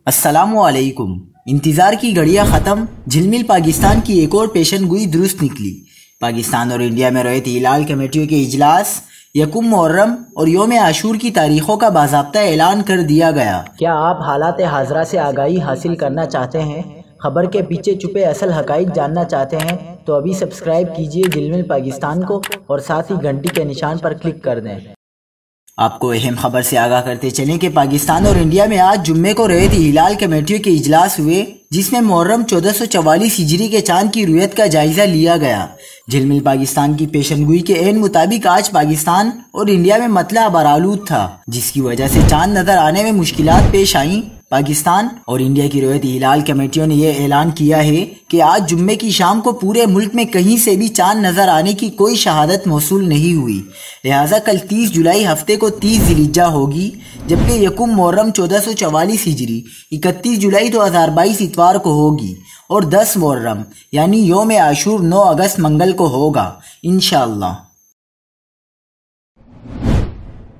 السلام علیکم۔ انتظار کی گھڑیاں ختم، جھلمل پاکستان کی ایک اور پیشن گوئی درست نکلی۔ پاکستان اور انڈیا میں رویت ہلال کمیٹیوں کے اجلاس یکم محرم اور یوم عاشور کی تاریخوں کا باضابطہ اعلان کر دیا گیا۔ کیا آپ حالات حاضرہ سے آگاہی حاصل کرنا چاہتے ہیں؟ خبر کے پیچھے چھپے اصل حقائق جاننا چاہتے ہیں تو ابھی سبسکرائب کیجئے جھلمل پاکستان کو اور ساتھ ہی گھنٹی کے نشان پر کلک کر دیں۔ آپ کو اہم خبر سے آگاہ کرتے چلیں کہ پاکستان اور انڈیا میں آج جمعے کو رویت ہلال کمیٹیوں کے اجلاس ہوئے، جس میں محرم 1444 ہجری کے چاند کی رویت کا جائزہ لیا گیا۔ جھلمل پاکستان کی پیشن گوئی کے عین مطابق آج پاکستان اور انڈیا میں مطلع ابرآلود تھا، جس کی وجہ سے چاند نظر آنے میں مشکلات پیش آئیں۔ پاکستان اور انڈیا کی رویت ہلال کمیٹیوں نے یہ اعلان کیا ہے کہ آج جمعے کی شام کو پورے ملک میں کہیں سے بھی چاند نظر آنے کی کوئی شہادت موصول نہیں ہوئی، لہٰذا کل 30 جولائی ہفتے کو 30 ذی الحجہ ہوگی، جبکہ یکم محرم 1444 ہجری 31 جولائی 2022 اتوار کو ہوگی، اور 10 محرم یعنی یوم عاشور 9 اگست منگل کو ہوگا انشاءاللہ۔